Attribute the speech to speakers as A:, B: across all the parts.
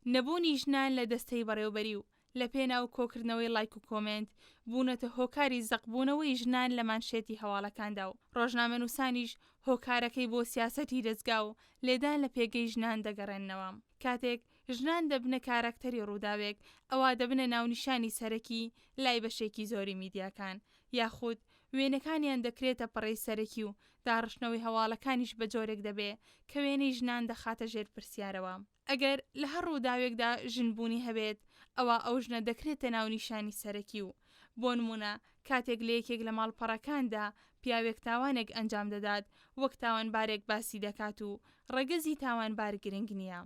A: نەبوونی ژنان لە دەستەی بەڕێوەبەری و لەپێناو کۆکردنەوەی لایک و کۆمێنت بوونەتە هۆکاری زەقبوونەوەی ژنان لە مانشێتی هەواڵەکاندا و ڕۆژنامەنووسانیش هۆکارەکەی بۆ سیاسەتی دەزگا و لێدان لە پێگەی ژنان دەگەڕێننەوە. کاتێک ژنان دەبنە کارەکتەری ڕووداوێک ئەوە دەبنە ناونیشانی سەرەکی لای بەشێکی زۆری میدیاکان یاخود وێنەکانیان دەکرێتە پەڕەی سەرەکی و داڕشنەوەی هەواڵەکانیش بە جۆرێک دەبێ کە وێنەی ژنان دەخاتە ژێر پرسیارەوە. ئەگەر لە هەر ڕووداوێکدا ژنبوونی هەبێت ئەوە ئەو ژنە دەکرێتە ناونیشانی سەرەکی و بۆ نمونە کاتێک لە یەکێک لە ماڵپەڕەکاندا پیاوێک تاوانێک ئەنجام دەدات وەک تاوانبارێک باسی دەکات و ڕەگەزی تاوانبار گرنگ نییە.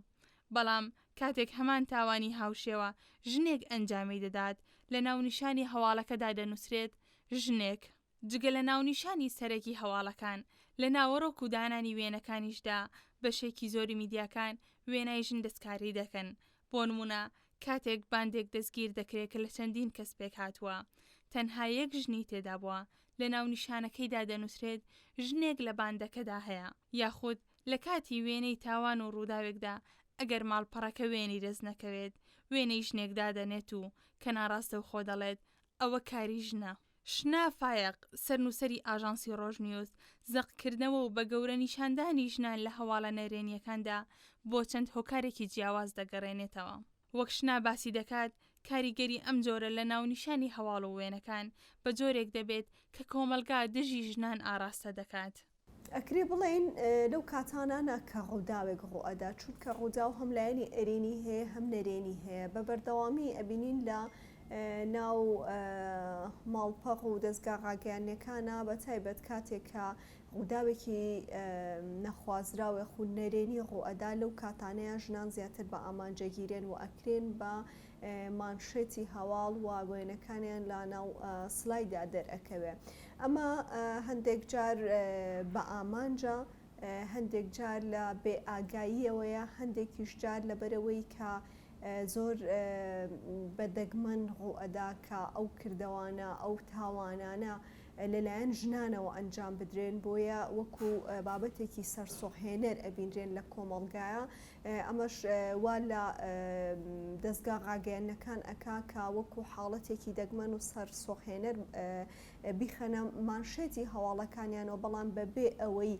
A: بەڵام کاتێک هەمان تاوانی هاوشێوە ژنێک ئەنجامی دەدات لە ناونیشانی هەواڵەکەدا دەنووسرێت ژنێک. جگە لە ناونیشانی سەرەکی هەواڵەکان لە ناوەڕۆک و دانانی وێنەکانیشدا بەشێکی زۆری میدیاکان وێنای ژن دەستکاری دەکەن. بۆ نمونە کاتێک باندێک دەستگیر دەکرێت کە لە چەندین کەس پێک هاتووە تەنها یەک ژنی تێدا بووە لە ناونیشانەکەیدا دەنووسرێت ژنێک لە باندەکەدا هەیە یاخود لە کاتی وێنەی تاوان و ڕووداوێکدا ئەگەر ماڵپەڕەکە وێنی دەست نەکەوێت وێنەی ژنێکدا دەنێت و کە ناڕاستە و خۆ دەڵێت ئەوە کاری ژنە. شنا فایق سەرنووسەری ئاژانسی ڕۆژنیوز زەقدەکرێتەوە و بە گەورە نیشاندانی ژنان لە هەواڵە نەرێنیەکاندا بۆ چەند هۆکارێکی جیاواز دەگەڕێنێتەوە. وەک شنا باسی دەکات کاریگەری ئەم جۆرە لە ناونیشانی هەواڵ و وێنەکان بە جۆرێک دەبێت کە کۆمەلگا دژی ژنان ئاراستە دەکات.
B: ئەکرێ بڵێن لەو کاتانانە کە ڕووداوێک ڕوئەدا چونکە ڕووداو هەم لایەنی ئەرێنی هەیە هەم نەرێنی هەیە بە بەردەوامی ئەبینین لە ناو ماڵپەڕ و دەزگا ڕاگەیاندنەکانە بە تایبەت کاتێک کە ڕووداوێکی نەخوازراوێک و نەرێنی ڕوئەدا لەو کاتانەیە ژنان زیاتر بە ئامانجەگیرێن و ئەکرێن بە مانشێتی هەواڵ و وێنەکانیان لە ناو سلایدا دەرئەکەوێ. ئەمە هەندێک جار بە ئامانجە هەندێک جار لە بێ ئاگاییەوەیە هەندێکیش جار لەبەرەوەی کە زۆر بەدەگمەن ڕوئەدا کە ئەو کردەوانە ئەو تاوانانە لەلایەن ژنانەوە ئەنجام بدرێن بۆیە وەکو بابەتێکی سەرسۆهێنەر ئەبینرێن لە کۆمەڵگایە. ئەمەش وا لە دەزگا ڕاگەیاندنەکان ئەکا کە وەکو حاڵەتێکی دەگمەن و سەرسۆهێنەر بیخەنە مانشێتی هەواڵەکانیانەوە بەڵام بەبێ ئەوەی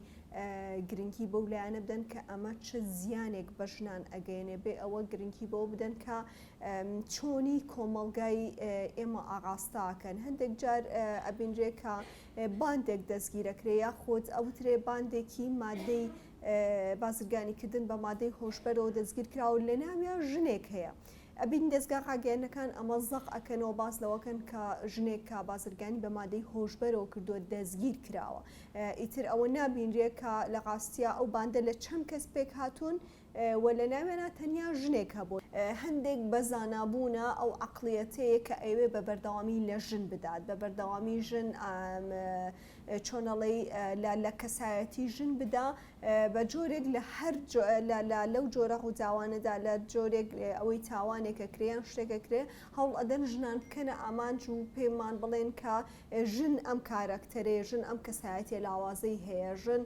B: گرنگی بەو لایەنە بدەن کە ئەمە چ زیانێک بە ژنان ئەگەیەنێ بێ ئەوە گرنگی بەوە بدەن کە چۆنی کۆمەڵگای ئێمە ئاغاستاکەن. هەندێک جار ئەبینرێ کە باندێک دەستگیرەکرێ یاخود ئەوترێ باندێکی مادەی بازرگانیکردن بە مادەی هۆشبەرەوە دەستگیر کراوە لە ناویان ژنێک هەیە. ئەبین دەزگا ڕاگەیاندنەکان ئەمە زەق ئەکەنەوە باس لەوەکەن کە ژنێک کە بازرگانی بە مادەی هۆشبەرەوە کردووە دەستگیر کراوە. ئیتر ئەوە نابینرێت کە لە ڕاستیە ئەو باندە لە چەند کەس پێک هاتوون و لە ناوێنە تەنیا ژنێک هەبوو. هەندێک بە زانابوونە ئەو عەقڵیەتەیە کە ئەوێ بە بەردەوامی لە ژن بدات بە بەردەوامی ژن چۆنەڵی لە کەسایەتی ژن بدا بە جۆرێک لە هەر لەو جۆرە ڕووداوانەدا لە جۆرێک ئەوەی تاوانێکە کرێیان شتێکەکرێ هەوڵ ئەدەن ژنان بکەنە ئامانج و پێمان بڵێن کە ژن ئەم کارەکتەرێ ژن ئەم کەسایەتی لاوازەی هەیە ژن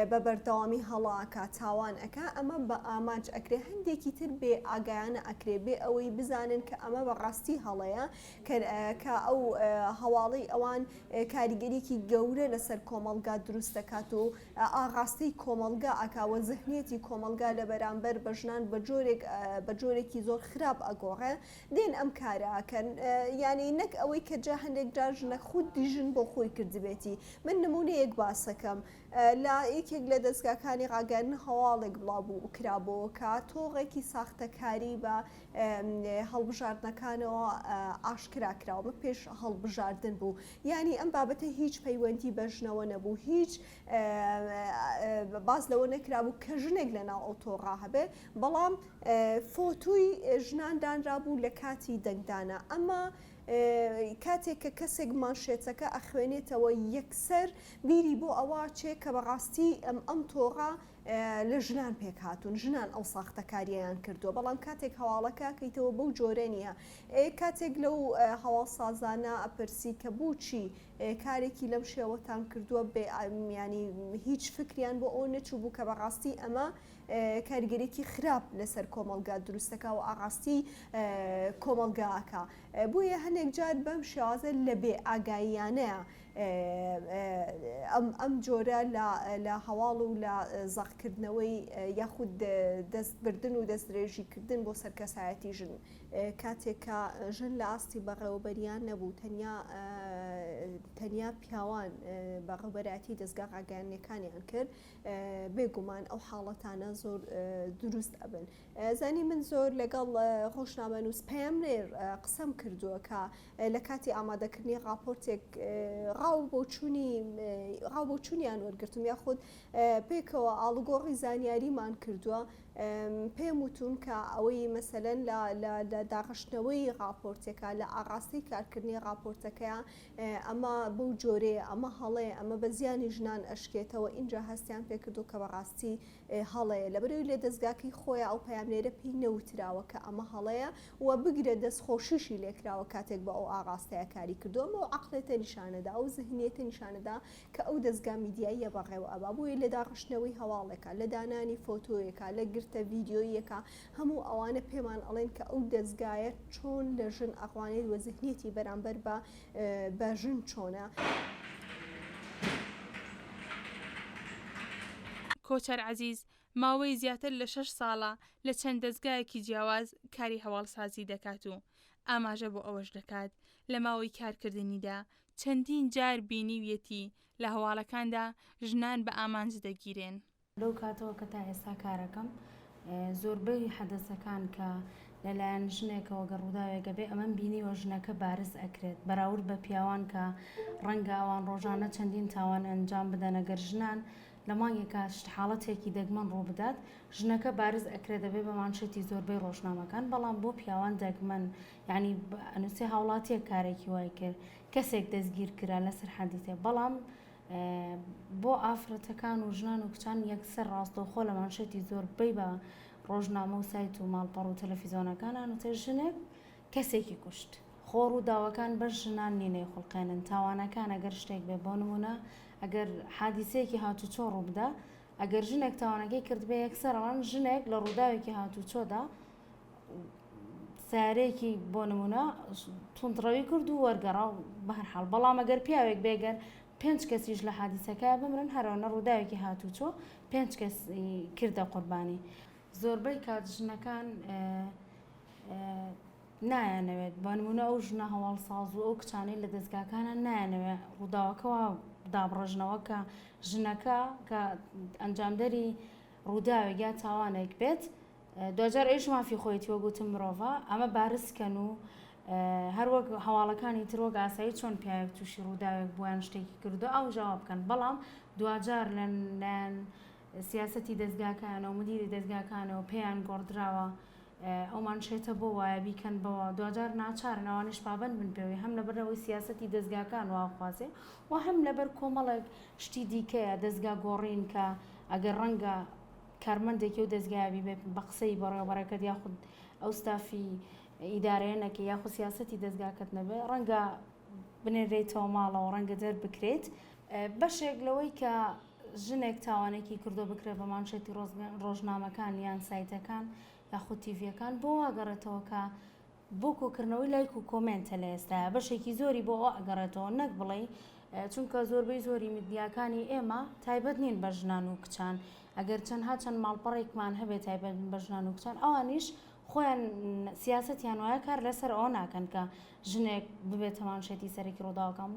B: بە بەردەوامی هەڵاکە تاوان ئەکا ئەمە بە ئامانج ئەکرێ. هەندێکی تر بێ ئاگایانە ئەکرێ بێ ئەوەی بزانن کە ئەمە بە ڕاستی هەڵەیە کە ئەو هەواڵی ئەوان کاریگەریکی گەورە لەسەر کۆمەڵگا دروست دەکات و ئاغاستەی کۆمەڵگا ئەکاوە زەحنیەتی کۆمەڵگا لە بەرامبەر بە ژنان بە جۆرێکی زۆر خراپ ئەگۆڕێ دێن ئەم کارەکەن. یعنی نەک ئەوەی کە جا هەندێک جار ژنە خود دیژن بۆ خۆی کردبێتی. من نمونەیەک باسەکەم لە یەکێک لە دەزگاکانی ڕاگەیاندن هەواڵێک بڵاوبوو و کرابەوە کە تۆغێکی ساختەکاری بە هەڵبژاردنەکانەوە ئاشکرا کراوە پێش هەڵبژاردن بوو. یعنی ئەم بابەتە هیچ پەیوەندی بە ژنەوە نەبوو هیچ باز لەوە نەکرابوو کە ژنێک لەناو ئەو تۆغا هەبێ بەڵام فۆتوی ژنان دانرابوو لە کاتی دەنگدانە. ئەمە کاتێک کە کەسێک مانشێتەکە ئەخوێنێتەوە یەکسەر بیری بۆ ئەوە چێ کە بەڕاستی ئەم تۆغا لە ژنان پێک هاتوون ژنان ئەو ساختەکاریان کردووە. بەڵام کاتێک هەواڵەکە کەیتەوە بەو جۆرە نییە. کاتێک لەو هەواڵسازانە ئەپرسی کە بۆچی کارێکی لەم شێوەتان کردووە ینی هیچ فکریان بۆ ئەو نەچوو بوو کە بەڕاستی ئەمە کاریگەرێکی خراپ لەسەر کۆمەلگا دروستەکە و ئاڕاستی کۆمەلگاکە بۆیە هەندێک جار بەم شێوازە لە بێ ئاگاییانەیە ئەم جۆرە لە هەواڵ و لە زەقکردنەوەی یاخود دەستبردن و دەستدرێژیکردن بۆ سەرکەسایەتی ژن کاتێککە ژن لە ئاستی بەڕێوەبەریان نەبوو تەنیا پیاوان بەڕێوەبەراتی دەزگا ڕاگەیاندنەکانیان کرد بێگومان ئەو حاڵەتانە زۆر دروست ئەبن زانی من زۆر لەگەڵ ڕۆژنامەنووس پەیامنێر قسەم کردووە کە لە کاتی ئامادەکردنی راپۆرتێک ڕاو بۆ چوونیان وەرگرتم یاخود پێکەوە ئاڵگۆڕی زانیاریمان کردووە پێم وتون کە ئەوەی مەسەلەن لە داڕشتنەوەی راپۆرتێکە لە ئاڕاستی کارکردنی راپۆرتەکەیە ئەمە بەو جۆرەیە ئەمە هەڵەیە ئەمە بە زیانی ژنان ئەشکێتەوە اینجا هەستیان پێکردو کە بەڕاستی هەڵەیە لەبەرەوەی لێ دەستگاکەی خۆیان ئەو پەیامنێرە پێی نەوتراوە کە ئەمە هەڵەیە و بگرە دەستخۆشیشی لێکراوە کاتێک بە ئەو ئاڕاستەیە کاری کردووەمە و عەقلێتە نیشانەدا ئەو ذهنیەتە نیشانەدا کە ئەو دەستگا میدیاییە بەڕێوە ئەبا بۆیە لە داڕشتنەوەی هەواڵێکە لە دانانی فۆتۆیەکە لە گرتە ڤیدیۆیەکە هەموو ئەوانە پێمان ئەڵێن کە ئەو دەستگایە چۆن لە ژن ئەڕوانێت وە ذهنیەتی بەرامبەر بە ژن چۆنە.
A: کۆچەر عەزیز ماوەی زیاتر لە 6 ساڵە لە چەند دەستگایەکی جیاواز کاری هەواڵسازی دەکات و ئاماژە بۆ ئەوەش دەکات لە ماوەی کارکردنیدا چەندین جار بینیویەتی لە هەواڵەکاندا ژنان بە ئامانج دەگیرێن.
C: لەو کاتەوە کە تا ئێستا کارەکەم زۆربەی حەدەسەکان کە لەلایەن ژنێکەوە گە ڕووداوێکە بێ ئەمەم بینیوە ژنەکە بارز ئەکرێت بەراورد بە پیاوان کە ڕەنگە ئەوان ڕۆژانە چەندین تاوان ئەنجام بدەن ئەگەر ژنان لە مانگێکە حاڵەتێکی دەگمەن ڕوو بدات ژنەکە بارز ئەکرێت دەبێت بە مانشێتی زۆربەی ڕۆژنامەکان بەڵام بۆ پیاوان دەگمەن یعنی ئەنووسێ هاوڵاتیە کارێکی وای کرد کەسێک دەستگیر کرا لەسەر حەدیثێ بەڵام بۆ ئافرەتەکان و ژنان و کچان یەکسەر ڕاستەوخۆ لە مانشێتی زۆربەی بە ڕۆژنامە و سایت و ماڵپەڕ و تەلەڤیزۆنەکانان وتە ژنێک کەسێکی کوشت خۆڕ و داواکان بەش ژنان نینەی خوڵقێنن تاوانەکان ئەگەر شتێک بێ بۆ نمونە ئەگەر حادیسەیەکی هاتوچۆ ڕوو بدە ئەگەر ژنێک تاوانەکەی کرد بێ یەکسەرەوان ژنێک لە ڕووداوێکی هاتوچۆدا سارێکی بۆ نمونە تونتڕەوی کرد و وەرگەڕا و بەهەرحاڵ بەڵام ئەگەر پیاوێک بێگەر 5 کەسیش لە حادیسەکە بمرن هەرەوەنە ڕووداوێکی هاتوچۆ 5 کەس کردە قوربانی زۆربەی کات ژنەکان نایانەوێت بە نمونە ئەو ژنە هەواڵساز و ئەو کچانەی لە دەزگاکانە نایانەوێت ڕووداوەکەەوە دابڕژنەوە کە ژنەکە کە ئەنجامدەری ڕووداوێک یا تاوانێک بێت دوجار ئەوش مافی خۆیەتی وەگوتم مرۆڤە ئەمە بارزکەن و هەروەک هەواڵەکانی ترۆک ئاسایی چۆن پیاوێک تووشی ڕووداوێک بوویان شتێکی کردو ئەو جواب بکەن بەڵام دوجار لەن سیاسەتی دەزگاکانەوە مدیری دەزگاکانەوە پێیان گۆڕدراوە ئەو مانشێتە بۆ وایە بیکەن بەوە دوجار ناچارن ئەوانش پابەند بن پێوەی هەم لەبەرەوەی سیاسەتی دەزگاکان واخوازێ و هەم لەبەر کۆمەڵێک شتی دیکەیە دەزگا گۆڕین کە ئەگەر ڕەنگە کارمەندێکی و دەزگایبی بە قسەی بەڕێوەبەرەکەت یاخود ئەو ستافی ئیدارەیەنەکە یاخود سیاسەتی دەزگاکەت نەبێ ڕەنگە بنێرێتەوە ماڵەوە ڕەنگە دەربکرێت بەشێک لەوەی کە ژنێک تاوانێکی کردو بکرێت بە مانشێتی ڕۆژنامەکان یان سایتەکان یاخود تیڤیەکان بۆ ئەگەڕێتەوە کە بۆ کۆکردنەوەی لایک و کۆمێنتە لە ئێستا بەشێکی زۆری بۆ ئەو ئەگەڕێتەوە نەک بڵێ چونکە زۆربەی زۆری میدیاکانی ئێمە تایبەت نین بە ژنان و کچان ئەگەر چەندها چەند ماڵپەڕێکمان هەبێت تایبەت بە ژنان و کچان ئەوانیش خۆیان سیاسەتیان وایە کار لەسەر ئەوە ناکەن کە ژنێک ببێتە مانشێتی سەرەکی ڕووداوەکان